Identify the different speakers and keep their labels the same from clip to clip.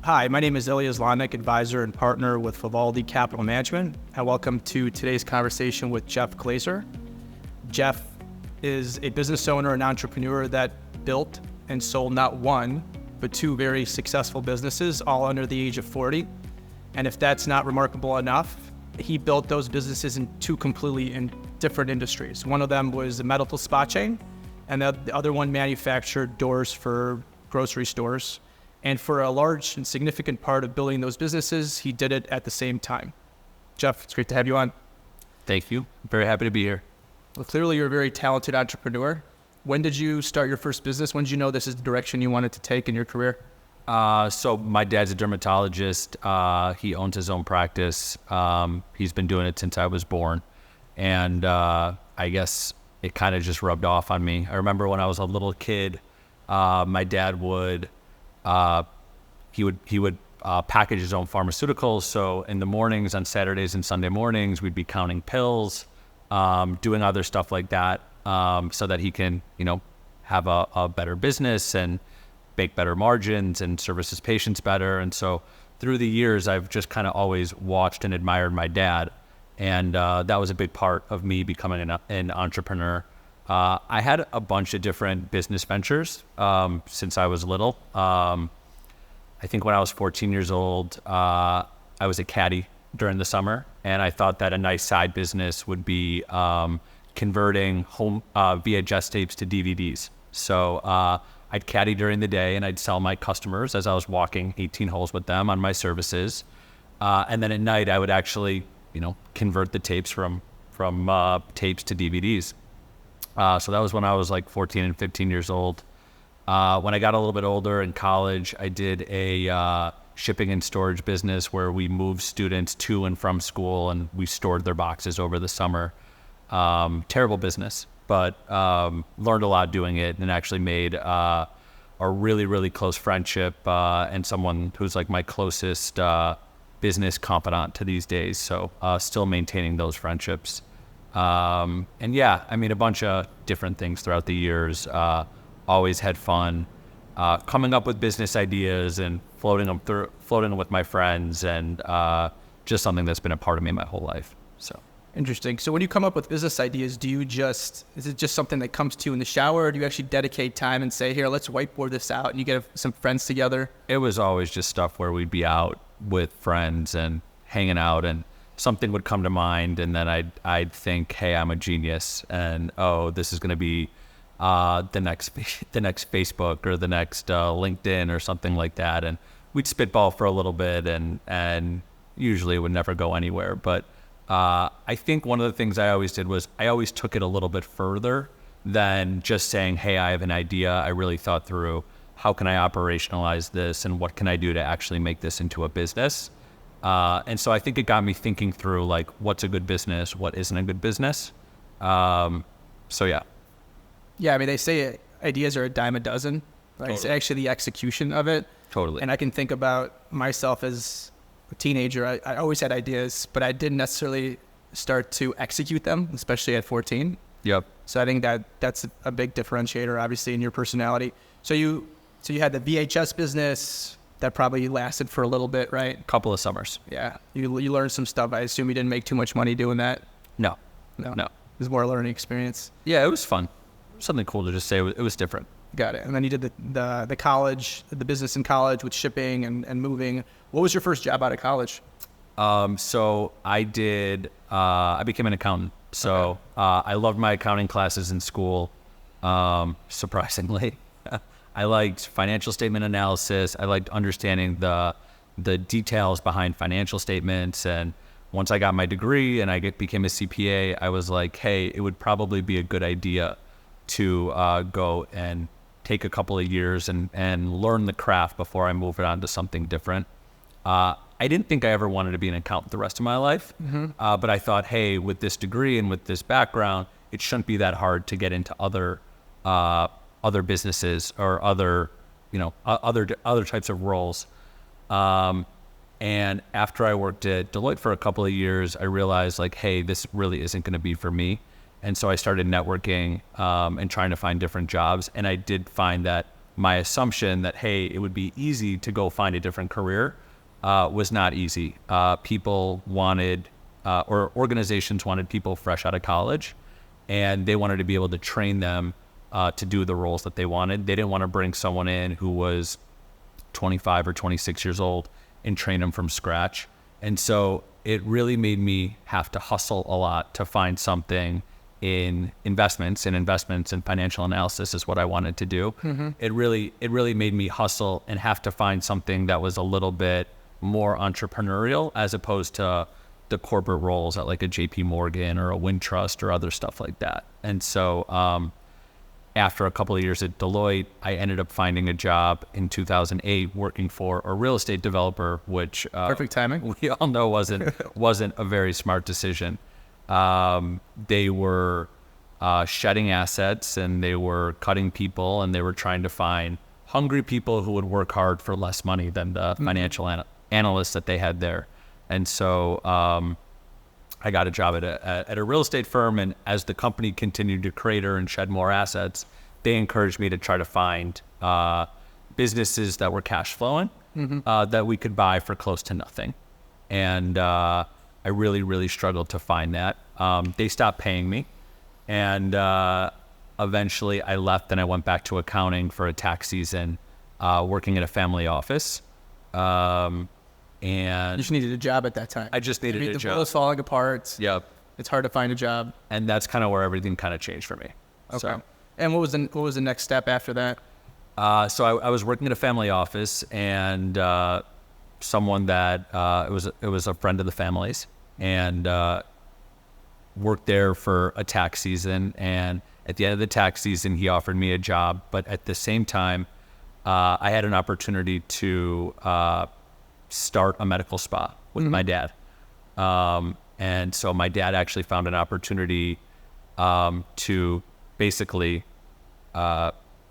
Speaker 1: Hi, my name is Ilya Zlotnik, advisor and partner with Vivaldi Capital Management, and welcome to today's conversation with Jeff Glazer. Jeff is a business owner and entrepreneur that built and sold not one, but two very successful businesses, all under the age of 40. And if that's not remarkable enough, he built those businesses in two completely different industries. One of them was a medical spa chain, and the other one manufactured doors for grocery stores. And for a large and significant part of building those businesses, he did it at the same time. Jeff, it's great to have you on.
Speaker 2: Thank you. Very happy to be here.
Speaker 1: Well, clearly you're a very talented entrepreneur. When did you start your first business? When did you know this is the direction you wanted to take in your career?
Speaker 2: So my dad's a dermatologist. He owns his own practice. He's been doing it since I was born. And I guess it kind of just rubbed off on me. I remember when I was a little kid, my dad would he would package his own pharmaceuticals. So in the mornings, on Saturdays and Sunday mornings, we'd be counting pills, doing other stuff like that, so that he can, have a better business and make better margins and service his patients better. And so through the years, I've just kind of always watched and admired my dad. And that was a big part of me becoming an entrepreneur. I had a bunch of different business ventures since I was little. I think when I was 14 years old, I was a caddy during the summer, and I thought that a nice side business would be converting home VHS tapes to DVDs. So I'd caddy during the day, and I'd sell my customers as I was walking 18 holes with them on my services. And then at night, I would actually, convert the tapes from tapes to DVDs. So that was when I was like 14 and 15 years old. When I got a little bit older in college, I did a shipping and storage business where we moved students to and from school, and we stored their boxes over the summer. Terrible business, but learned a lot doing it, and actually made a really, really close friendship and someone who's like my closest business confidant to these days. So still maintaining those friendships. And yeah, I mean, a bunch of different things throughout the years. Always had fun coming up with business ideas and floating them with my friends, and just something that's been a part of me my whole life. So
Speaker 1: interesting. So when you come up with business ideas, is it just something that comes to you in the shower, or do you actually dedicate time and say, here, let's whiteboard this out, and you get some friends together?
Speaker 2: It was always just stuff where we'd be out with friends and hanging out, and something would come to mind, and then I'd think, hey, I'm a genius, and this is going to be the next Facebook or the next LinkedIn or something like that. And we'd spitball for a little bit, and usually it would never go anywhere. But I think one of the things I always did was I always took it a little bit further than just saying, hey, I have an idea. I really thought through, how can I operationalize this, and what can I do to actually make this into a business? And so I think it got me thinking through, like, what's a good business, what isn't a good business. So yeah.
Speaker 1: Yeah, I mean, they say ideas are a dime a dozen. Right? Totally. It's actually the execution of it.
Speaker 2: Totally.
Speaker 1: And I can think about myself as a teenager. I always had ideas, but I didn't necessarily start to execute them, especially at 14.
Speaker 2: Yep.
Speaker 1: So I think that's a big differentiator, obviously, in your personality. So you had the VHS business that probably lasted for a little bit, right?
Speaker 2: A couple of summers.
Speaker 1: Yeah. You learned some stuff. I assume you didn't make too much money doing that?
Speaker 2: No.
Speaker 1: It was more a learning experience.
Speaker 2: Yeah, it was fun. Something cool to just say. It was different.
Speaker 1: Got it. And then you did the college, the business in college with shipping and moving. What was your first job out of college?
Speaker 2: So I became an accountant. So okay. I loved my accounting classes in school, surprisingly. I liked financial statement analysis. I liked understanding the details behind financial statements. And once I got my degree and I became a CPA, I was like, hey, it would probably be a good idea to go and take a couple of years and learn the craft before I move it on to something different. I didn't think I ever wanted to be an accountant the rest of my life, but I thought, hey, with this degree and with this background, it shouldn't be that hard to get into other businesses or other types of roles. And after I worked at Deloitte for a couple of years, I realized, like, hey, this really isn't going to be for me. And so I started networking and trying to find different jobs. And I did find that my assumption that, hey, it would be easy to go find a different career was not easy. People wanted, or organizations wanted people fresh out of college, and they wanted to be able to train them to do the roles that they wanted. They didn't want to bring someone in who was 25 or 26 years old and train them from scratch. And so it really made me have to hustle a lot to find something in investments, and financial analysis is what I wanted to do. It really made me hustle and have to find something that was a little bit more entrepreneurial as opposed to the corporate roles at like a JP Morgan or a Wintrust or other stuff like that. And so after a couple of years at Deloitte, I ended up finding a job in 2008 working for a real estate developer, which
Speaker 1: Perfect timing.
Speaker 2: We all know wasn't a very smart decision. They were shedding assets, and they were cutting people, and they were trying to find hungry people who would work hard for less money than the financial analysts that they had there. And so I got a job at a real estate firm, and as the company continued to crater and shed more assets, they encouraged me to try to find businesses that were cash flowing that we could buy for close to nothing. And I really struggled to find that. They stopped paying me, and eventually I left and I went back to accounting for a tax season, working at a family office. And
Speaker 1: You just needed a job at that time.
Speaker 2: I just needed a
Speaker 1: the
Speaker 2: job.
Speaker 1: world was falling apart.
Speaker 2: Yep.
Speaker 1: It's hard to find a job.
Speaker 2: And that's kind of where everything kind of changed for me.
Speaker 1: Okay.
Speaker 2: So,
Speaker 1: And what was the next step after that?
Speaker 2: so I was working at a family office, and someone that it was a friend of the family's, and worked there for a tax season. And at the end of the tax season, he offered me a job. But at the same time, I had an opportunity to start a medical spa with my dad. And so my dad actually found an opportunity to basically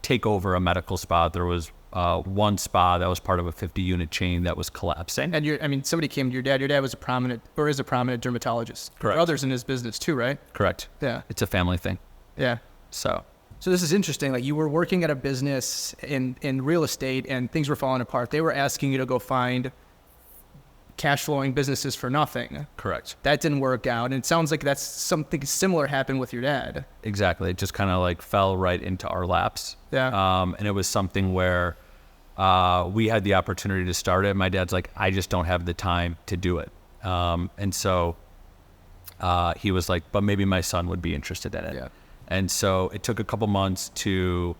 Speaker 2: take over a medical spa. There was one spa that was part of a 50-unit chain that was collapsing.
Speaker 1: And somebody came to your dad. Your dad was is a prominent dermatologist.
Speaker 2: Correct.
Speaker 1: There are others in his business too, right?
Speaker 2: Correct.
Speaker 1: Yeah.
Speaker 2: It's a family thing.
Speaker 1: Yeah.
Speaker 2: So
Speaker 1: this is interesting. Like, you were working at a business in real estate, and things were falling apart. They were asking you to go find cash flowing businesses for nothing.
Speaker 2: correct.
Speaker 1: That didn't work out. And it sounds like that's something similar happened with your dad.
Speaker 2: Exactly. It just kind of like fell right into our laps.
Speaker 1: Yeah.
Speaker 2: And it was something where we had the opportunity to start it. My dad's like, I just don't have the time to do it. And so he was like, but maybe my son would be interested in it.
Speaker 1: Yeah.
Speaker 2: And so it took a couple months to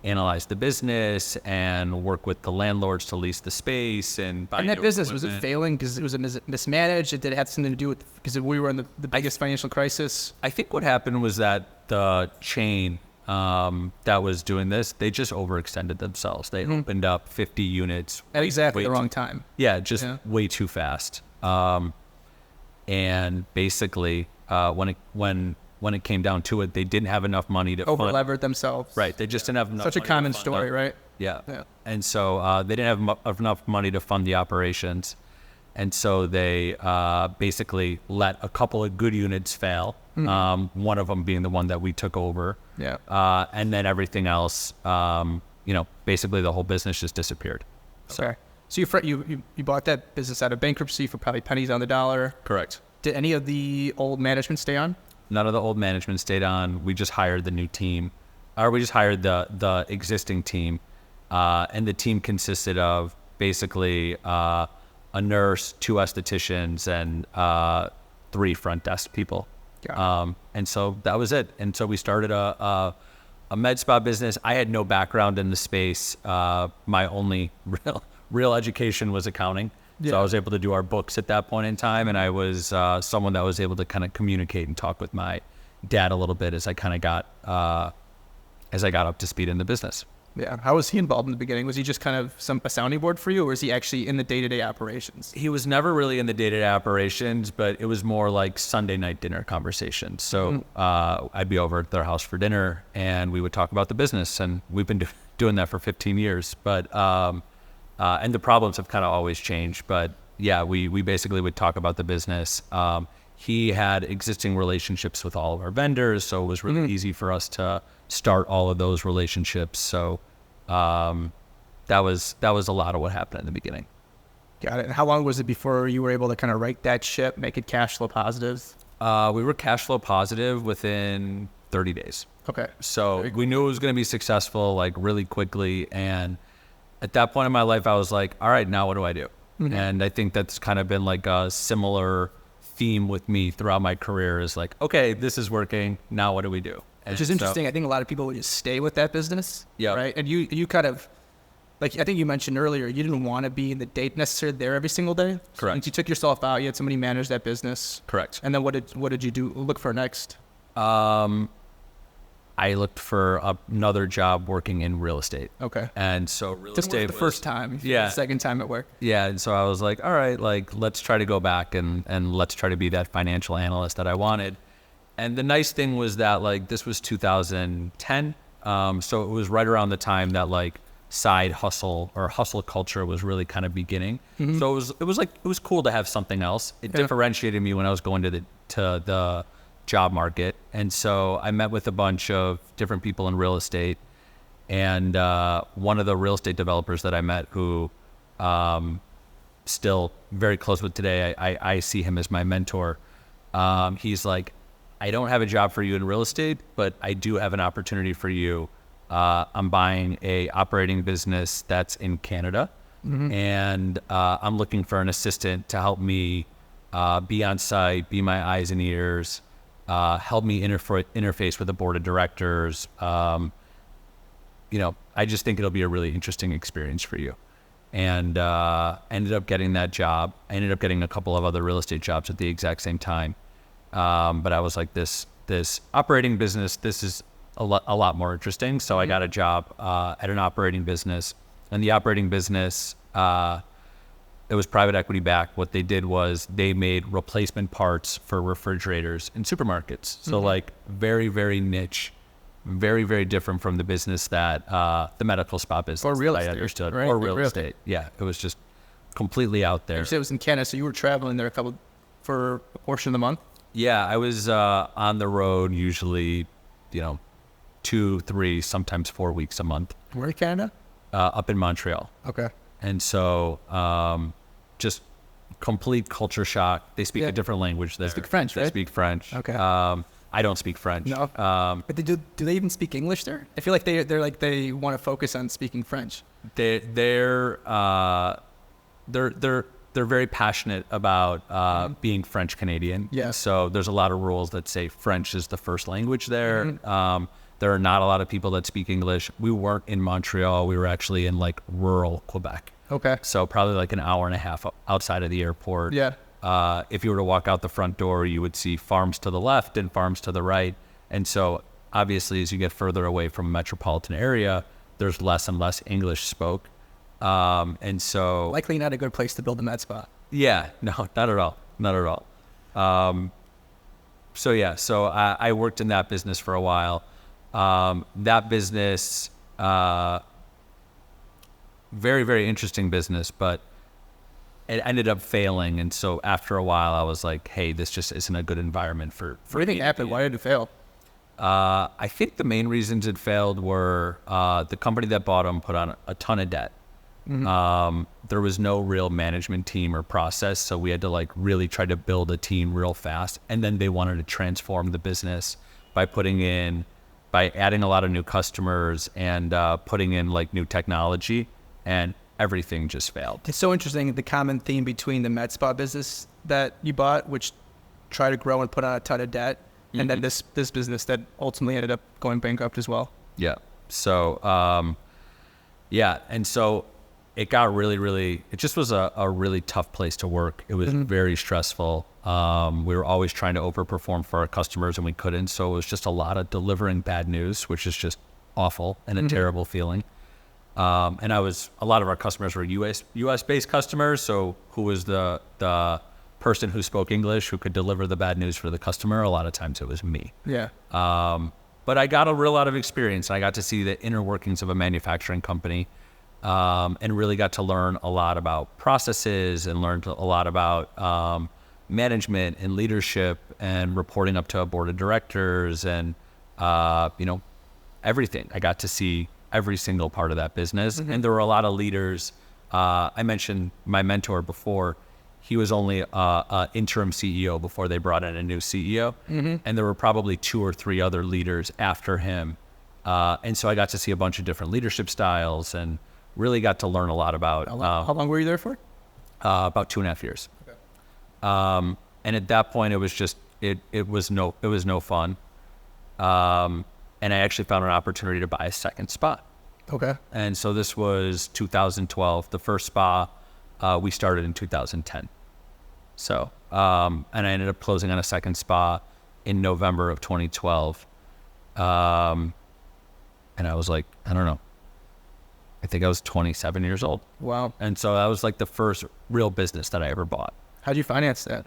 Speaker 2: analyze the business and work with the landlords to lease the space and buy
Speaker 1: And that
Speaker 2: new
Speaker 1: business, was it
Speaker 2: equipment.
Speaker 1: failing because it was mismanaged? Did it have something to do with, because we were in the biggest financial crisis?
Speaker 2: I think what happened was that the chain that was doing this, they just overextended themselves. They opened up 50 units
Speaker 1: At exactly
Speaker 2: way
Speaker 1: the
Speaker 2: too-
Speaker 1: wrong time.
Speaker 2: Yeah, just
Speaker 1: Yeah.
Speaker 2: way too fast. And basically, when it came down to it, they didn't have enough money to fund.
Speaker 1: Over-levered themselves.
Speaker 2: Right, they just didn't have enough.
Speaker 1: Such a
Speaker 2: money to
Speaker 1: common
Speaker 2: fund
Speaker 1: story,
Speaker 2: them.
Speaker 1: right?
Speaker 2: Yeah.
Speaker 1: Yeah.
Speaker 2: And so they didn't have enough money to fund the operations. And so they basically let a couple of good units fail, one of them being the one that we took over.
Speaker 1: Yeah.
Speaker 2: And then everything else, basically the whole business just disappeared.
Speaker 1: Okay. So you bought that business out of bankruptcy for probably pennies on the dollar.
Speaker 2: Correct.
Speaker 1: Did any of the old management stay on?
Speaker 2: None of the old management stayed on. We just hired the new team, or we just hired the existing team. And the team consisted of basically a nurse, 2 estheticians, and 3 front desk people. And so that was it. And so we started a med spa business. I had no background in the space. My only real education was accounting. So
Speaker 1: Yeah.
Speaker 2: I was able to do our books at that point in time. And I was someone that was able to kind of communicate and talk with my dad a little bit as I kind of got up to speed in the business.
Speaker 1: Yeah. How was he involved in the beginning? Was he just kind of a sounding board for you, or was he actually in the day-to-day operations?
Speaker 2: He was never really in the day-to-day operations, but it was more like Sunday night dinner conversations. So I'd be over at their house for dinner, and we would talk about the business, and we've been doing that for 15 years. But and the problems have kind of always changed. But yeah, we basically would talk about the business. He had existing relationships with all of our vendors, so it was really easy for us to start all of those relationships. So That was a lot of what happened in the beginning.
Speaker 1: Got it. And how long was it before you were able to kind of right that ship, make it cash flow positive?
Speaker 2: We were cash flow positive within 30 days.
Speaker 1: Okay.
Speaker 2: So we knew it was going to be successful, like really quickly. And at that point in my life, I was like, all right, now what do I do? And I think that's kind of been like a similar theme with me throughout my career is like, okay, this is working. Now what do we do?
Speaker 1: Which is interesting. I think a lot of people would just stay with that business.
Speaker 2: Yeah.
Speaker 1: Right. And you kind of, like, I think you mentioned earlier, you didn't want to be in the date necessarily there every single day.
Speaker 2: Correct.
Speaker 1: And you took yourself out. You had somebody manage that business.
Speaker 2: Correct.
Speaker 1: And then what did you do? Look for next?
Speaker 2: I looked for another job working in real estate.
Speaker 1: Okay.
Speaker 2: And so real
Speaker 1: Didn't
Speaker 2: estate
Speaker 1: work the first time.
Speaker 2: Yeah.
Speaker 1: The second time at work.
Speaker 2: Yeah. And so I was like, all right, like, let's try to go back and let's try to be that financial analyst that I wanted. And the nice thing was that, like, this was 2010. So it was right around the time that, like, side hustle or hustle culture was really kind of beginning. So it was cool to have something else. It differentiated me when I was going to the job market. And so I met with a bunch of different people in real estate. And one of the real estate developers that I met, who still very close with today, I see him as my mentor. He's like, I don't have a job for you in real estate, but I do have an opportunity for you. I'm buying a operating business that's in Canada, and I'm looking for an assistant to help me be on site, be my eyes and ears, help me interface with the board of directors. I just think it'll be a really interesting experience for you. And ended up getting that job. I ended up getting a couple of other real estate jobs at the exact same time. But I was like, this operating business, this is a lot more interesting. So I got a job at an operating business, and the operating business, it was private equity backed. What they did was they made replacement parts for refrigerators in supermarkets. So like very, very niche, very, very different from the business that the medical spa business
Speaker 1: Or real
Speaker 2: I
Speaker 1: estate,
Speaker 2: understood,
Speaker 1: right?
Speaker 2: or real
Speaker 1: Real
Speaker 2: estate. Yeah, it was just completely out there.
Speaker 1: You said it was in Canada, so you were traveling there for a portion of the month?
Speaker 2: Yeah, I was on the road usually, 2, 3, sometimes 4 weeks a month.
Speaker 1: Where in Canada?
Speaker 2: Up in Montreal.
Speaker 1: Okay.
Speaker 2: And so just complete culture shock. They speak a different language there.
Speaker 1: They speak French,
Speaker 2: They
Speaker 1: right?
Speaker 2: speak French.
Speaker 1: Okay.
Speaker 2: I don't speak French.
Speaker 1: No. But do they even speak English there? I feel like they want to focus on speaking French.
Speaker 2: They're very passionate about being French Canadian.
Speaker 1: Yeah.
Speaker 2: So there's a lot of rules that say French is the first language there. There are not a lot of people that speak English. We weren't in Montreal. We were actually in like rural Quebec.
Speaker 1: Okay.
Speaker 2: So probably like an hour and a half outside of the airport.
Speaker 1: Yeah.
Speaker 2: If you were to walk out the front door, you would see farms to the left and farms to the right. And so obviously as you get further away from a metropolitan area, there's less and less English spoke. And so
Speaker 1: Likely not a good place to build a med spa.
Speaker 2: yeah, no, not at all. Not at all. So I worked in that business for a while. That business, very, very interesting business, but it ended up failing. And so after a while I was like, hey, this just isn't a good environment for
Speaker 1: What do you think happened? Why did it fail?
Speaker 2: I think the main reasons it failed were, the company that bought them put on a ton of debt. There was no real management team or process, so we had to like really try to build a team real fast. And then they wanted to transform the business by adding a lot of new customers and putting in like new technology, and everything just failed.
Speaker 1: It's so interesting, the common theme between the med spa business that you bought, which tried to grow and put on a ton of debt, and then this business that ultimately ended up going bankrupt as well.
Speaker 2: Yeah. So, and so it got really, it just was a really tough place to work. It was very stressful. We were always trying to overperform for our customers and we couldn't. So it was just a lot of delivering bad news, which is just awful and a terrible feeling. And a lot of our customers were US based customers. So who was the person who spoke English, who could deliver the bad news for the customer? A lot of times it was me.
Speaker 1: Yeah.
Speaker 2: But I got a real lot of experience. I got to see the inner workings of a manufacturing company. And really got to learn a lot about processes and learned a lot about management and leadership and reporting up to a board of directors and everything. I got to see every single part of that business. And there were a lot of leaders. I mentioned my mentor before. He was only a interim CEO before they brought in a new CEO. And there were probably 2 or 3 other leaders after him. And so I got to see a bunch of different leadership styles and really got to learn a lot about.
Speaker 1: How long were you there for?
Speaker 2: About 2.5 years. Okay. And at that point, it was just it was no fun. And I actually found an opportunity to buy a second spa.
Speaker 1: Okay.
Speaker 2: And so this was 2012. The first spa we started in 2010. So and I ended up closing on a second spa in November of 2012. And I was like, I don't know. I think I was 27 years old.
Speaker 1: Wow.
Speaker 2: And so that was like the first real business that I ever bought.
Speaker 1: How'd you finance that?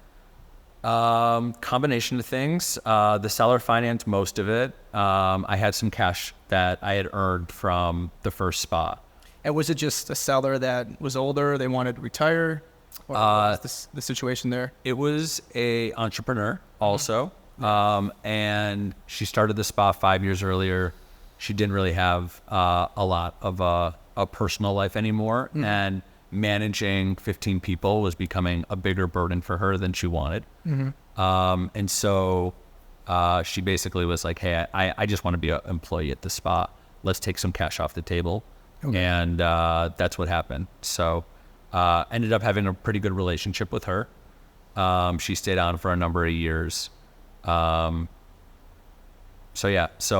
Speaker 2: Combination of things. The seller financed most of it. I had some cash that I had earned from the first spa.
Speaker 1: And was it just a seller that was older, they wanted to retire? Or what was the situation there?
Speaker 2: It was a entrepreneur also. And she started the spa 5 years earlier. She didn't really have a lot of a personal life anymore. And managing 15 people was becoming a bigger burden for her than she wanted. And so she basically was like, hey, I just want to be an employee at the spa. Let's take some cash off the table. Okay. And that's what happened. So ended up having a pretty good relationship with her. She stayed on for a number of years. So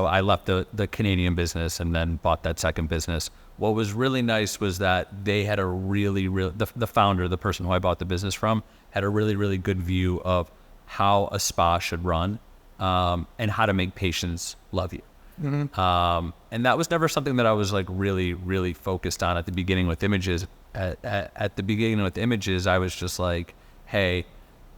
Speaker 2: I left the Canadian business and then bought that second business. What was really nice was that they had the founder, the person who I bought the business from, had a really, really good view of how a spa should run, and how to make patients love you. And that was never something that I was like really, really focused on at the beginning with images. At the beginning with images, I was just like, hey,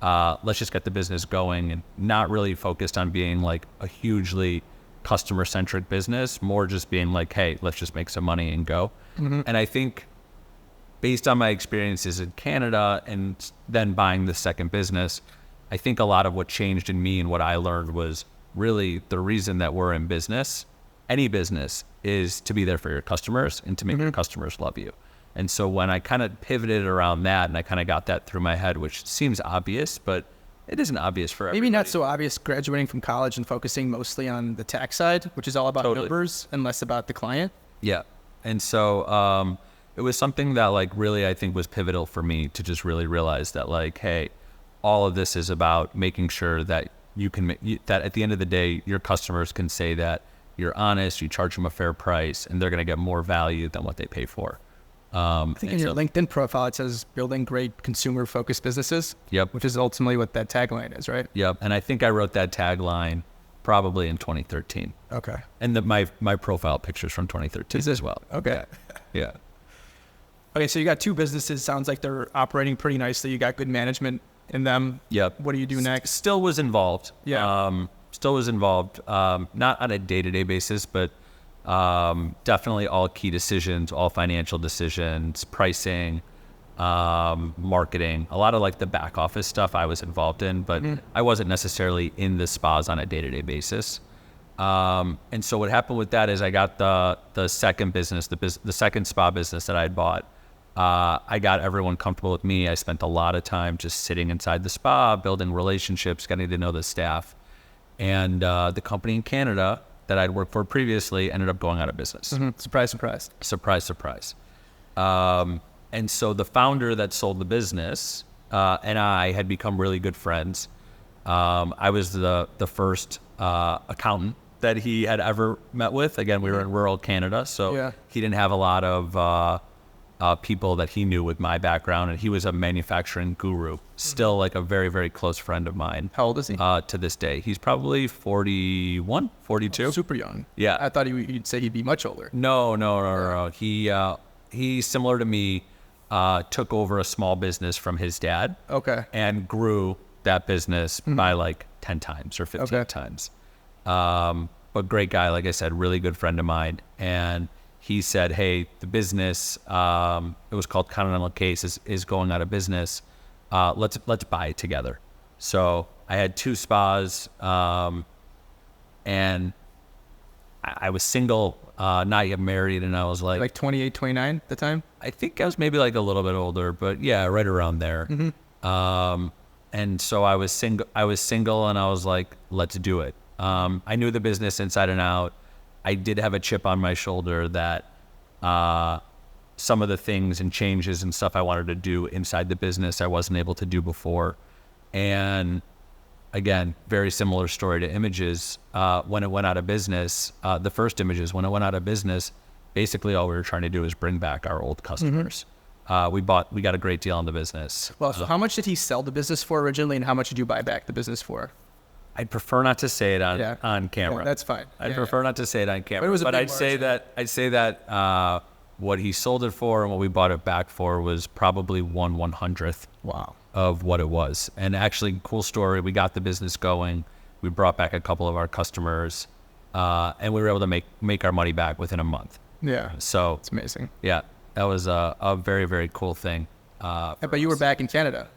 Speaker 2: let's just get the business going, and not really focused on being like a hugely customer-centric business, more just being like, hey, let's just make some money and go. And I think based on my experiences in Canada and then buying the second business, I think a lot of what changed in me and what I learned was really the reason that we're in business, any business, is to be there for your customers and to make your customers love you. And so when I kind of pivoted around that and I kind of got that through my head, which seems obvious, but it isn't obvious for everybody.
Speaker 1: Maybe not so obvious graduating from college and focusing mostly on the tax side, which is all about numbers and less about the client.
Speaker 2: Yeah. And so it was something that like really I think was pivotal for me to just really realize that like, hey, all of this is about making sure that you can that at the end of the day, your customers can say that you're honest, you charge them a fair price, and they're going to get more value than what they pay for.
Speaker 1: I think in your LinkedIn profile, it says building great consumer-focused businesses.
Speaker 2: Yep.
Speaker 1: Which is ultimately what that tagline is, right?
Speaker 2: Yep. And I think I wrote that tagline probably in 2013.
Speaker 1: Okay.
Speaker 2: And my profile picture's from 2013 as well.
Speaker 1: Okay.
Speaker 2: Yeah.
Speaker 1: Okay, so you got two businesses. Sounds like they're operating pretty nicely. You got good management in them.
Speaker 2: Yep.
Speaker 1: What do you do next?
Speaker 2: Still was involved.
Speaker 1: Yeah.
Speaker 2: Still was involved. Not on a day-to-day basis, but definitely all key decisions, all financial decisions, pricing, marketing, a lot of like the back office stuff I was involved in, but I wasn't necessarily in the spas on a day-to-day basis. And so what happened with that is I got the second business, the second spa business that I had bought. I got everyone comfortable with me. I spent a lot of time just sitting inside the spa, building relationships, getting to know the staff. And the company in Canada that I'd worked for previously ended up going out of business.
Speaker 1: Surprise, surprise.
Speaker 2: Surprise, surprise. And so the founder that sold the business and I had become really good friends. I was the first accountant that he had ever met with. Again, we were in rural Canada, so he didn't have a lot of people that he knew with my background, and he was a manufacturing guru, still like a very, very close friend of mine.
Speaker 1: How old is he?
Speaker 2: To this day. He's probably 41, 42.
Speaker 1: Oh, super young.
Speaker 2: Yeah.
Speaker 1: I thought you'd say he'd be much older.
Speaker 2: No. He, similar to me, took over a small business from his dad.
Speaker 1: Okay.
Speaker 2: And grew that business by like 10 times or 15 times. But great guy, like I said, really good friend of mine. And he said, hey, the business, it was called Continental Case, is going out of business. Let's buy it together. So I had two spas, and I was single, not yet married, and I was
Speaker 1: Like 28, 29 at the time?
Speaker 2: I think I was maybe like a little bit older, but yeah, right around there. And so I was single, and I was like, let's do it. I knew the business inside and out. I did have a chip on my shoulder that some of the things and changes and stuff I wanted to do inside the business I wasn't able to do before. And again, very similar story to Images. When it went out of business, the first Images, when it went out of business, basically all we were trying to do is bring back our old customers. We got a great deal on the business.
Speaker 1: Well, so how much did he sell the business for originally, and how much did you buy back the business for?
Speaker 2: I'd prefer not to say it on camera.
Speaker 1: Yeah, that's fine.
Speaker 2: I'd prefer not to say it on camera.
Speaker 1: But
Speaker 2: I'd say that what he sold it for and what we bought it back for was probably 1/100th.
Speaker 1: Wow.
Speaker 2: Of what it was. And actually, cool story, we got the business going. We brought back a couple of our customers, and we were able to make our money back within a month.
Speaker 1: Yeah.
Speaker 2: So
Speaker 1: it's amazing.
Speaker 2: Yeah, that was a very, very cool thing.
Speaker 1: But you were back in Canada.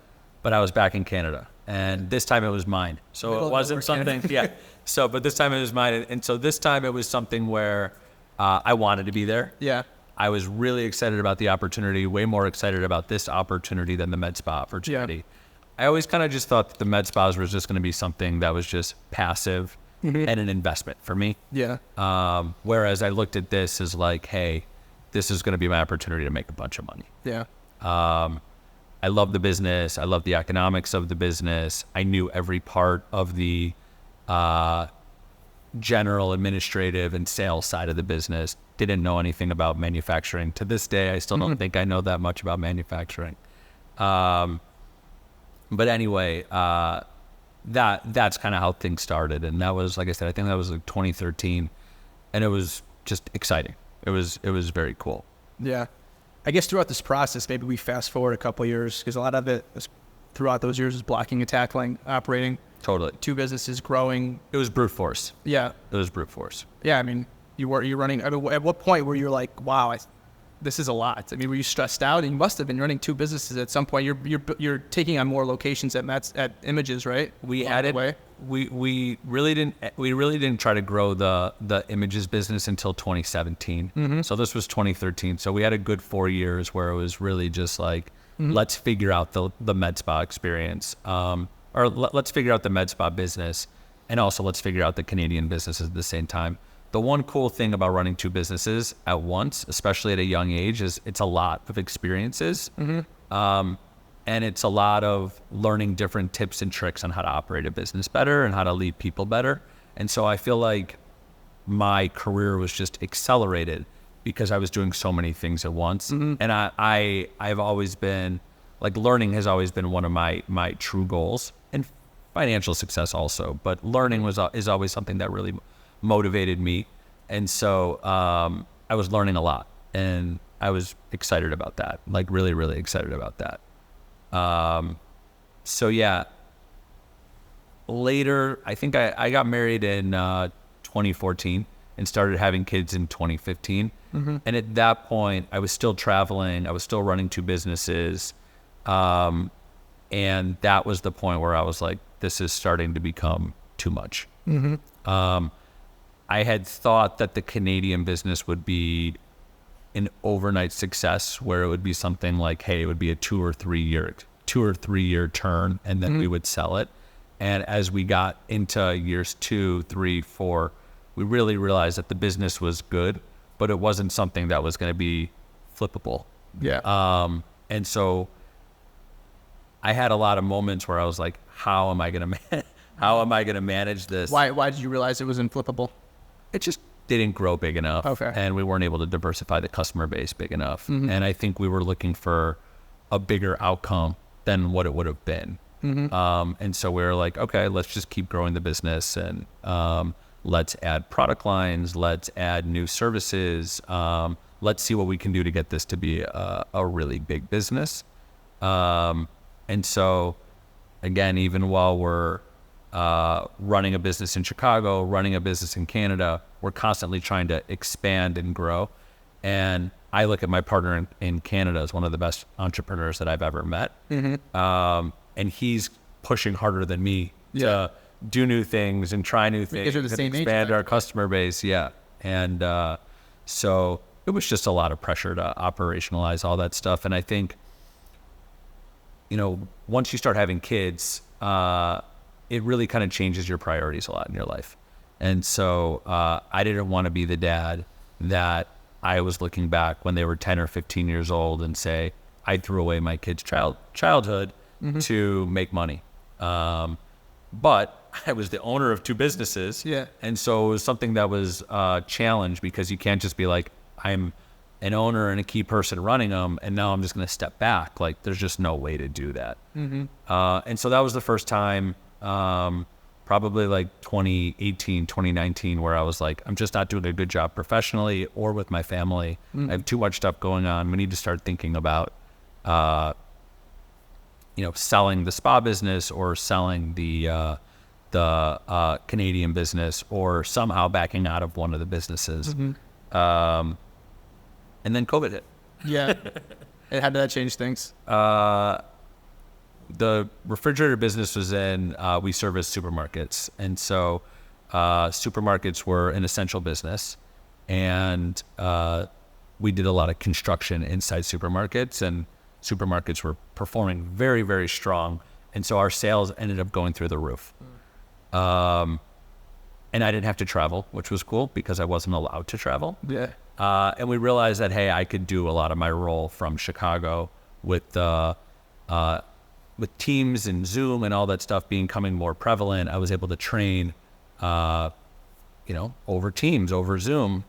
Speaker 2: But I was back in Canada, and this time it was mine. So it wasn't something, but this time it was mine. And so this time it was something where I wanted to be there.
Speaker 1: Yeah.
Speaker 2: I was really excited about the opportunity, way more excited about this opportunity than the med spa opportunity. Yeah. I always kind of just thought that the med spas was just going to be something that was just passive and an investment for me.
Speaker 1: Yeah.
Speaker 2: Whereas I looked at this as like, hey, this is going to be my opportunity to make a bunch of money.
Speaker 1: Yeah.
Speaker 2: I love the business. I love the economics of the business. I knew every part of the general administrative and sales side of the business. Didn't know anything about manufacturing. To this day, I still don't think I know that much about manufacturing. But anyway, that's kind of how things started. And that was, like I said, I think that was like 2013, and it was just exciting. It was very cool.
Speaker 1: Yeah. I guess throughout this process, maybe we fast forward a couple of years, because a lot of it was, throughout those years, was blocking and tackling, operating.
Speaker 2: Totally.
Speaker 1: Two businesses growing.
Speaker 2: It was brute force.
Speaker 1: Yeah.
Speaker 2: It was brute force.
Speaker 1: Yeah, I mean, you're running. I mean, at what point were you like, wow, this is a lot? I mean, were you stressed out? And you must have been running two businesses at some point. You're taking on more locations at Images, right?
Speaker 2: We had it. We really didn't try to grow the Images business until 2017. So this was 2013. So we had a good 4 years where it was really just like, let's figure out the med spa experience, or let's figure out the med spa business, and also let's figure out the Canadian business at the same time. The one cool thing about running two businesses at once, especially at a young age, is it's a lot of experiences. And it's a lot of learning different tips and tricks on how to operate a business better and how to lead people better. And so I feel like my career was just accelerated because I was doing so many things at once. And I've always been, like, learning has always been one of my true goals, and financial success also. But learning is always something that really motivated me. And so I was learning a lot, and I was excited about that, like really, really excited about that. So yeah, later, I think I got married in 2014 and started having kids in 2015. And at that point, I was still traveling. I was still running two businesses. And that was the point where I was like, this is starting to become too much. I had thought that the Canadian business would be an overnight success, where it would be something like, hey, it would be a 2 or 3 year turn, and then we would sell it. And as we got into years 2, 3, 4, we really realized that the business was good, but it wasn't something that was going to be flippable.
Speaker 1: Yeah.
Speaker 2: And so I had a lot of moments where I was like, how am I going to manage this?
Speaker 1: Why did you realize it was inflippable?
Speaker 2: It just didn't grow big enough.
Speaker 1: Okay.
Speaker 2: And we weren't able to diversify the customer base big enough. And I think we were looking for a bigger outcome than what it would have been. And so we were like, okay, let's just keep growing the business, and let's add product lines, let's add new services, let's see what we can do to get this to be a really big business. And so, again, even while we're running a business in Chicago, running a business in Canada, we're constantly trying to expand and grow. And I look at my partner in Canada as one of the best entrepreneurs that I've ever met. And he's pushing harder than me to do new things and try new things and
Speaker 1: the same
Speaker 2: expand
Speaker 1: age,
Speaker 2: our customer base. Yeah. And so it was just a lot of pressure to operationalize all that stuff. And I think, once you start having kids, it really kind of changes your priorities a lot in your life. And so I didn't want to be the dad that I was looking back when they were 10 or 15 years old and say, I threw away my kid's childhood to make money. But I was the owner of 2 businesses.
Speaker 1: Yeah.
Speaker 2: And so it was something that was challenged, because you can't just be like, I'm an owner and a key person running them, and now I'm just going to step back. Like, there's just no way to do that. And so that was the first time, probably like 2018, 2019, where I was like, I'm just not doing a good job professionally or with my family. I have too much stuff going on. We need to start thinking about, selling the spa business, or selling the Canadian business, or somehow backing out of one of the businesses. And then COVID hit.
Speaker 1: Yeah. And how did that change things?
Speaker 2: The refrigerator business was in, we service supermarkets. And so supermarkets were an essential business. And we did a lot of construction inside supermarkets, and supermarkets were performing very, very strong. And so our sales ended up going through the roof. And I didn't have to travel, which was cool, because I wasn't allowed to travel.
Speaker 1: Yeah.
Speaker 2: And we realized that, hey, I could do a lot of my role from Chicago with Teams and Zoom and all that stuff becoming more prevalent. I was able to train, over Teams, over Zoom,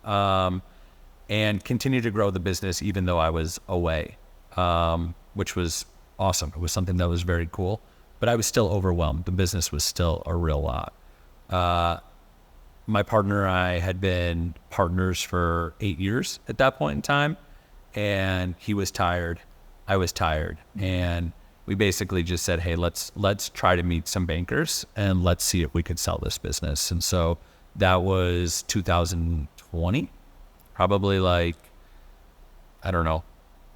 Speaker 2: and continue to grow the business even though I was away, which was awesome. It was something that was very cool, but I was still overwhelmed. The business was still a real lot. My partner and I had been partners for 8 years at that point in time, and he was tired. I was tired. And we basically just said, hey, let's try to meet some bankers and let's see if we could sell this business. And so that was 2020, probably like, I don't know,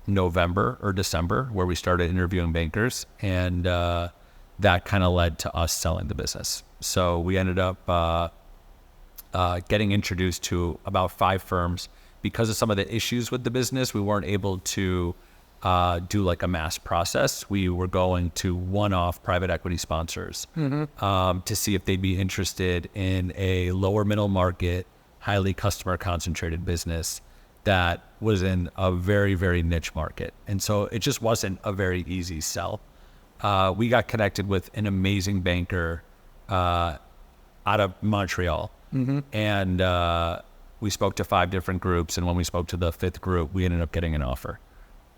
Speaker 2: November or December, where we started interviewing bankers. And that kind of led to us selling the business. So we ended up getting introduced to about 5 firms. Because of some of the issues with the business, we weren't able to do like a mass process. We were going to one-off private equity sponsors to see if they'd be interested in a lower middle market, highly customer concentrated business that was in a very, very niche market. And so it just wasn't a very easy sell. We got connected with an amazing banker out of Montreal. And we spoke to 5 different groups. And when we spoke to the 5th group, we ended up getting an offer.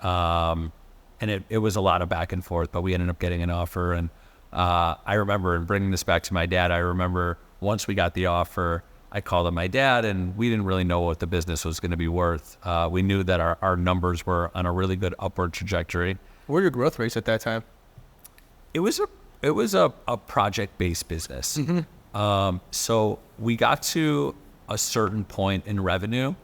Speaker 2: And it was a lot of back and forth, but we ended up getting an offer. And I remember, and bringing this back to my dad, I remember once we got the offer, I called up my dad, and we didn't really know what the business was going to be worth. We knew that our numbers were on a really good upward trajectory.
Speaker 1: What were your growth rates at that time?
Speaker 2: It was a project-based business. So we got to a certain point in revenue,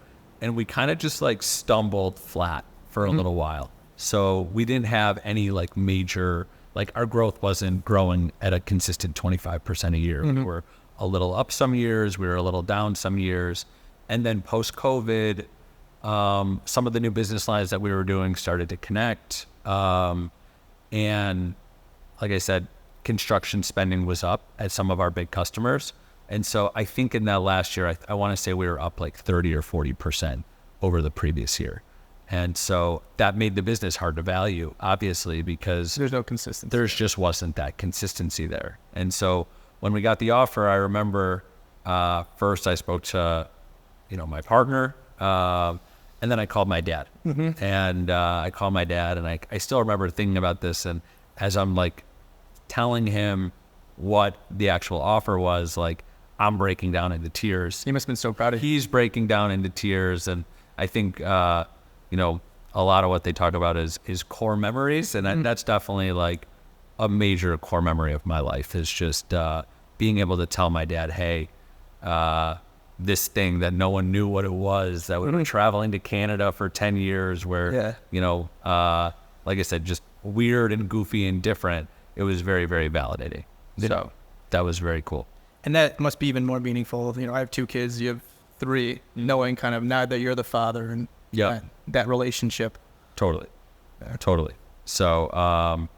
Speaker 2: and we kind of just like stumbled flat for a little while. So we didn't have any like major, like our growth wasn't growing at a consistent 25% a year. We were a little up some years, we were a little down some years. And then post-COVID, some of the new business lines that we were doing started to connect. And like I said, construction spending was up at some of our big customers. And so I think in that last year, I want to say we were up like 30 or 40% over the previous year. And so that made the business hard to value, obviously, because
Speaker 1: There's no consistency.
Speaker 2: There just wasn't that consistency there. And so when we got the offer, I remember first I spoke to, my partner, and then I called my dad. And I called my dad, and I still remember thinking about this. And as I'm like telling him what the actual offer was, like I'm breaking down into tears.
Speaker 1: He must have been so proud of you.
Speaker 2: He's breaking down into tears. And I think, a lot of what they talk about is core memories. And that's definitely like a major core memory of my life, is just being able to tell my dad, hey, this thing that no one knew what it was, that we've been traveling to Canada for 10 years where, like I said, just weird and goofy and different. It was very, very validating. So that was very cool.
Speaker 1: And that must be even more meaningful. I have 2 kids, you have 3, knowing kind of now that you're the father and
Speaker 2: Yeah.
Speaker 1: that relationship.
Speaker 2: Totally. Totally. So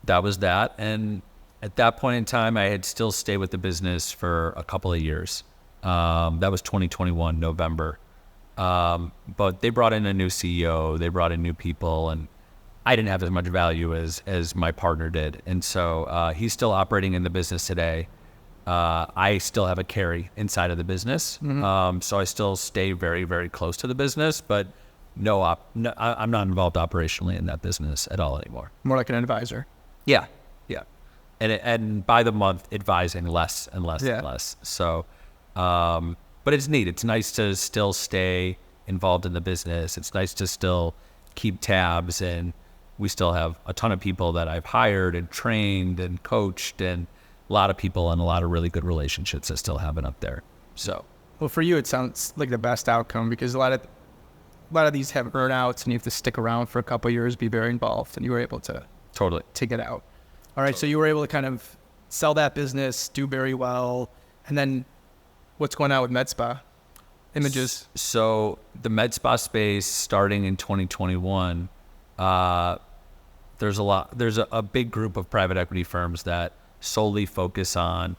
Speaker 2: that was that. And at that point in time, I had still stayed with the business for a couple of years. That was 2021, November. But they brought in a new CEO, they brought in new people, and I didn't have as much value as my partner did. And so he's still operating in the business today. I still have a carry inside of the business. So I still stay very, very close to the business, but I'm not involved operationally in that business at all anymore.
Speaker 1: More like an advisor.
Speaker 2: Yeah. Yeah. And by the month, advising less and less and less. So, but it's neat. It's nice to still stay involved in the business. It's nice to still keep tabs, and we still have a ton of people that I've hired and trained and coached, and a lot of people and a lot of really good relationships that still happen up there. So,
Speaker 1: well, for you, it sounds like the best outcome, because a lot of these have burnouts, and you have to stick around for a couple of years, be very involved, and you were able to
Speaker 2: totally
Speaker 1: get out. All right, so you were able to kind of sell that business, do very well, and then what's going on with med spa images?
Speaker 2: So the med spa space, starting in 2021, there's a big group of private equity firms that solely focus on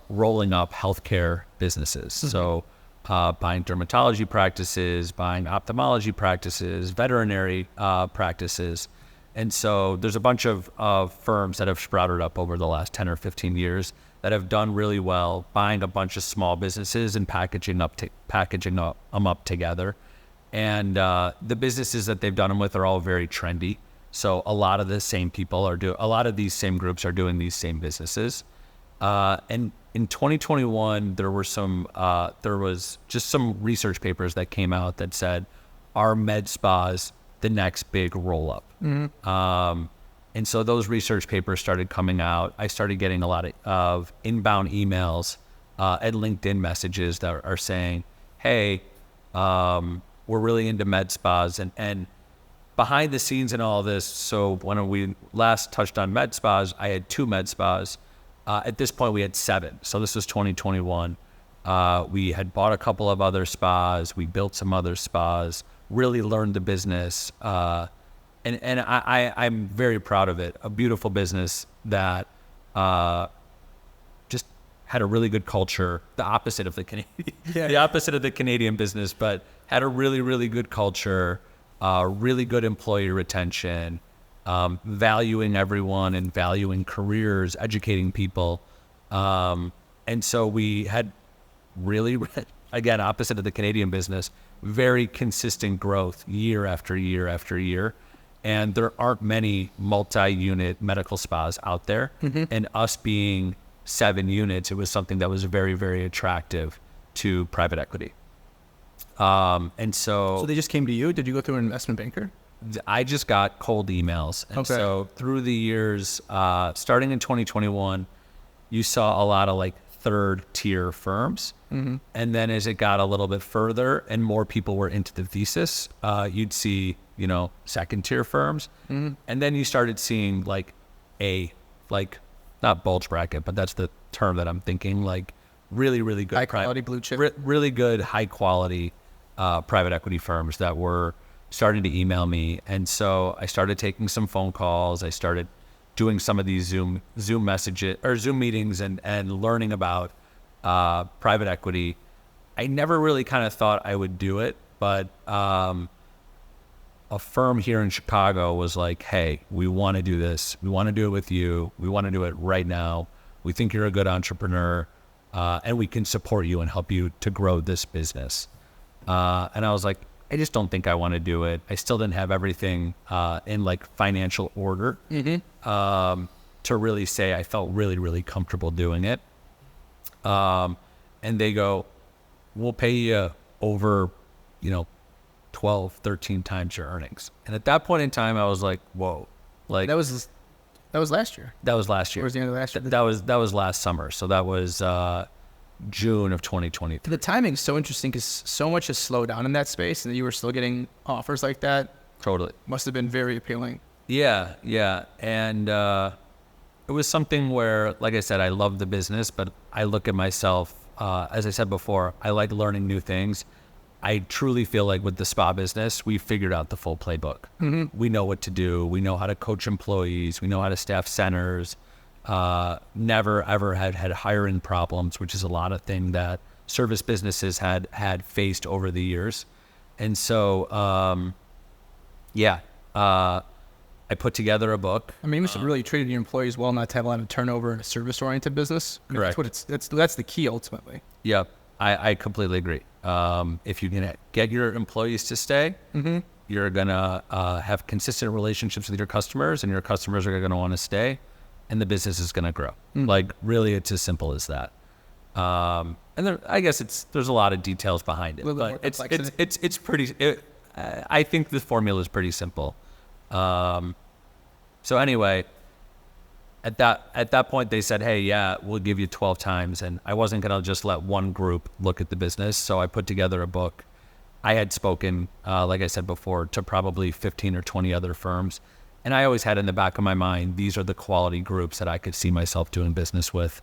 Speaker 2: rolling up healthcare businesses. So buying dermatology practices, buying ophthalmology practices, veterinary practices. And so there's a bunch of firms that have sprouted up over the last 10 or 15 years that have done really well, buying a bunch of small businesses and packaging them up together. And the businesses that they've done them with are all very trendy. So a lot of the same people a lot of these same groups are doing these same businesses. And in 2021, there was just some research papers that came out that said, are med spas the next big roll up? And so those research papers started coming out. I started getting a lot of inbound emails and LinkedIn messages that are saying, hey, we're really into med spas. And behind the scenes in all this, so when we last touched on med spas, I had 2 med spas. At this point, we had 7. So this was 2021. We had bought a couple of other spas. We built some other spas, really learned the business. And I'm very proud of it. A beautiful business that just had a really good culture, the opposite of the Canadian business, but had a really, really good culture, really good employee retention, valuing everyone and valuing careers, educating people. And so we had really, again, opposite of the Canadian business, very consistent growth year after year after year. And there aren't many multi-unit medical spas out there. And us being 7 units, it was something that was very, very attractive to private equity. And so
Speaker 1: they just came to you? Did you go through an investment banker?
Speaker 2: I just got cold emails. And so through the years, starting in 2021, you saw a lot of like 3rd tier firms. And then as it got a little bit further and more people were into the thesis, you'd see, 2nd tier firms. And then you started seeing not bulge bracket, but that's the term that I'm thinking, like really, really good
Speaker 1: high quality blue chip,
Speaker 2: really good high quality private equity firms that were starting to email me. And so I started taking some phone calls. I started doing some of these Zoom messages or Zoom meetings and learning about private equity. I never really kind of thought I would do it, but a firm here in Chicago was like, hey, we want to do this. We want to do it with you. We want to do it right now. We think you're a good entrepreneur, and we can support you and help you to grow this business. And I was like, I just don't think I want to do it. I still didn't have everything in like financial order to really say I felt really, really comfortable doing it. And they go, we'll pay you over, 12, 13 times your earnings. And at that point in time, I was like, whoa. Like
Speaker 1: that was last year.
Speaker 2: That was last year.
Speaker 1: Or was the end of last year?
Speaker 2: That was last summer. So that was June of 2023.
Speaker 1: The timing is so interesting because so much has slowed down in that space, and you were still getting offers like that.
Speaker 2: Totally.
Speaker 1: Must have been very appealing.
Speaker 2: Yeah. And it was something where, like I said, I love the business, but I look at myself as I said before, I like learning new things. I truly feel like with the spa business, we figured out the full playbook. We know what to do. We know how to coach employees. We know how to staff centers. Never ever had hiring problems, which is a lot of thing that service businesses had faced over the years. And so, I put together a book.
Speaker 1: I mean, you should really treat your employees well, not to have a lot of turnover in a service-oriented business. I mean,
Speaker 2: Correct.
Speaker 1: That's the key ultimately.
Speaker 2: Yep, I completely agree. If you can get your employees to stay, you're gonna have consistent relationships with your customers, and your customers are gonna want to stay, and the business is gonna grow. Like really, it's as simple as that. And there, I guess there's a lot of details behind it, but it's pretty. I think the formula is pretty simple. So anyway, at that point they said, hey, yeah, we'll give you 12 times. And I wasn't going to just let one group look at the business. So I put together a book. I had spoken, like I said before, to probably 15 or 20 other firms. And I always had in the back of my mind, these are the quality groups that I could see myself doing business with.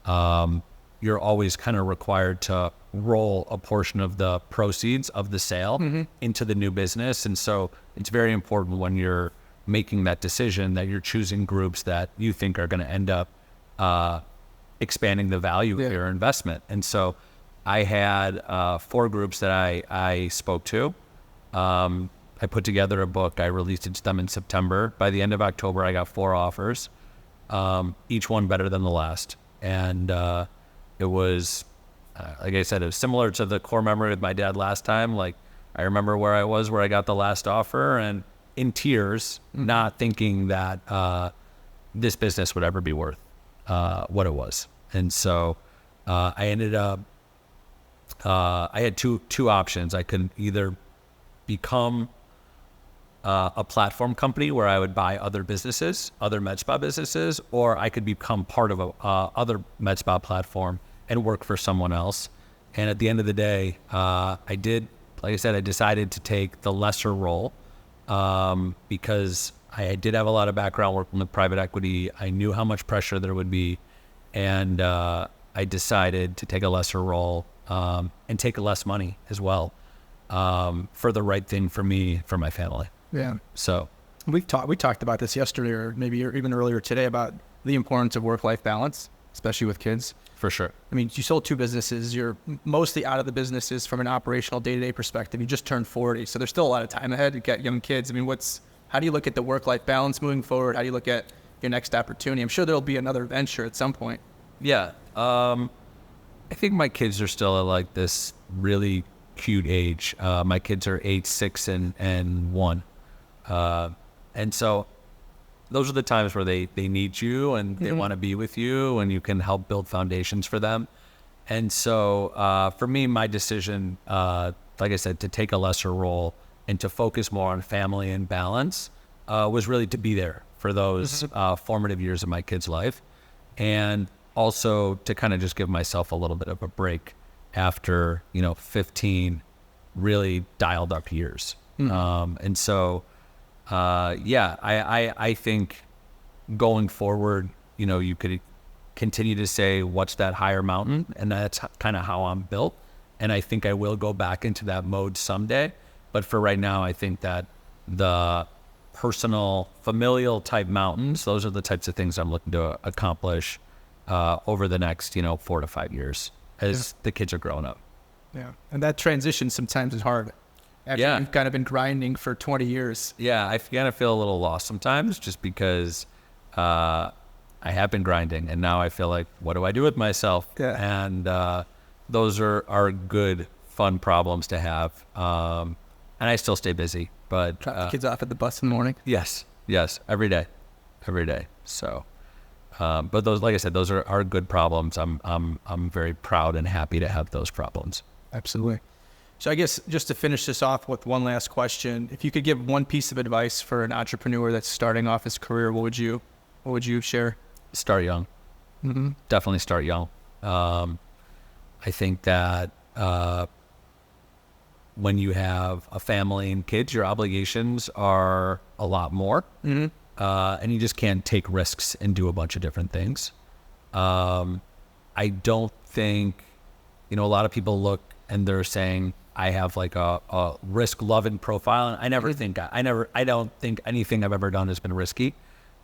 Speaker 2: You're always kind of required to roll a portion of the proceeds of the sale into the new business. And so it's very important when you're making that decision that you're choosing groups that you think are going to end up expanding the value of your investment. And so I had 4 groups that I spoke to. I put together a book. I released it to them in September. By the end of October, I got 4 offers, each one better than the last. And it was, like I said, it was similar to the core memory with my dad last time. Like, I remember where I was, where I got the last offer, and in tears, not thinking that this business would ever be worth what it was. And so I ended up, I had two options. I could either become a platform company where I would buy other businesses, other med spa businesses, or I could become part of a other med spa platform and work for someone else. And at the end of the day, I did, like I said, I decided to take the lesser role because I did have a lot of background working with private equity. I knew how much pressure there would be, and I decided to take a lesser role and take less money as well for the right thing for me, for my family.
Speaker 1: Yeah.
Speaker 2: So
Speaker 1: we talked about this yesterday, or maybe even earlier today, about the importance of work-life balance, especially with kids.
Speaker 2: For sure.
Speaker 1: I mean, you sold 2 businesses. You're mostly out of the businesses from an operational day-to-day perspective. You just turned 40, so there's still a lot of time ahead. You've got young kids. I mean, how do you look at the work-life balance moving forward? How do you look at your next opportunity? I'm sure there'll be another venture at some point.
Speaker 2: Yeah. I think my kids are still at like this really cute age. My kids are 8, 6, and 1. And so those are the times where they need you and they want to be with you, and you can help build foundations for them. And so for me, my decision, like I said, to take a lesser role and to focus more on family and balance was really to be there for those formative years of my kid's life, and also to kind of just give myself a little bit of a break after 15 really dialed up years. And so I think going forward, you could continue to say, what's that higher mountain? And that's kind of how I'm built. And I think I will go back into that mode someday. But for right now, I think that the personal, familial type mountains, those are the types of things I'm looking to accomplish over the next, 4 to 5 years as the kids are growing up.
Speaker 1: Yeah. And that transition sometimes is hard. After you've kind of been grinding for 20 years.
Speaker 2: Yeah, I kind of feel a little lost sometimes just because I have been grinding, and now I feel like, what do I do with myself?
Speaker 1: Yeah.
Speaker 2: And those are good, fun problems to have. And I still stay busy. But
Speaker 1: Drop the kids off at the bus in the morning.
Speaker 2: Yes, every day. So, but those, like I said, those are good problems. I'm very proud and happy to have those problems.
Speaker 1: Absolutely. So I guess just to finish this off with one last question, if you could give one piece of advice for an entrepreneur that's starting off his career, what would you share?
Speaker 2: Start young. Definitely start young. I think that when you have a family and kids, your obligations are a lot more, and you just can't take risks and do a bunch of different things. I don't think a lot of people look and they're saying I have like a risk loving profile. And I don't think anything I've ever done has been risky,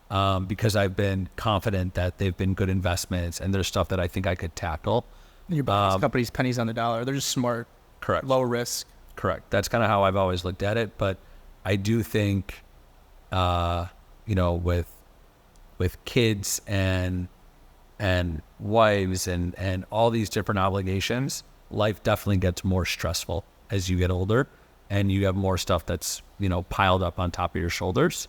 Speaker 2: because I've been confident that they've been good investments and there's stuff that I think I could tackle.
Speaker 1: Your company's pennies on the dollar. They're just smart.
Speaker 2: Correct.
Speaker 1: Low risk.
Speaker 2: Correct. That's kind of how I've always looked at it. But I do think, with kids and wives and all these different obligations, life definitely gets more stressful as you get older, and you have more stuff that's, piled up on top of your shoulders.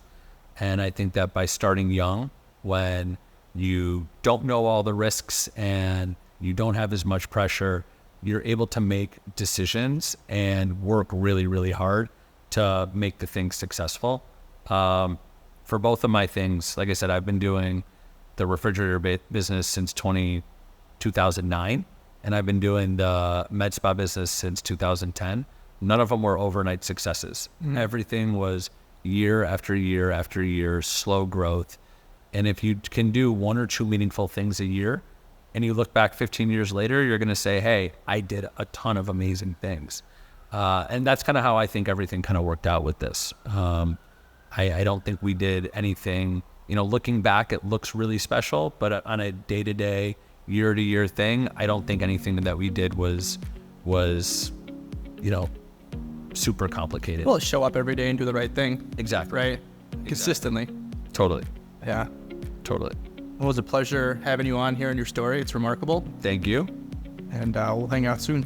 Speaker 2: And I think that by starting young, when you don't know all the risks and you don't have as much pressure, you're able to make decisions and work really, really hard to make the thing successful. For both of my things, like I said, I've been doing the refrigerator business since 2009, and I've been doing the med spa business since 2010. None of them were overnight successes. Everything was year after year after year, slow growth. And if you can do one or two meaningful things a year, and you look back 15 years later, you're going to say, hey, I did a ton of amazing things. And that's kind of how I think everything kind of worked out with this. I don't think we did anything, looking back, it looks really special, but on a day-to-day, year-to-year thing, I don't think anything that we did was super complicated.
Speaker 1: Well, show up every day and do the right thing.
Speaker 2: Exactly.
Speaker 1: Right? Consistently.
Speaker 2: Totally.
Speaker 1: Yeah.
Speaker 2: Totally.
Speaker 1: Well, it was a pleasure having you on here and your story. It's remarkable.
Speaker 2: Thank you.
Speaker 1: And we'll hang out soon.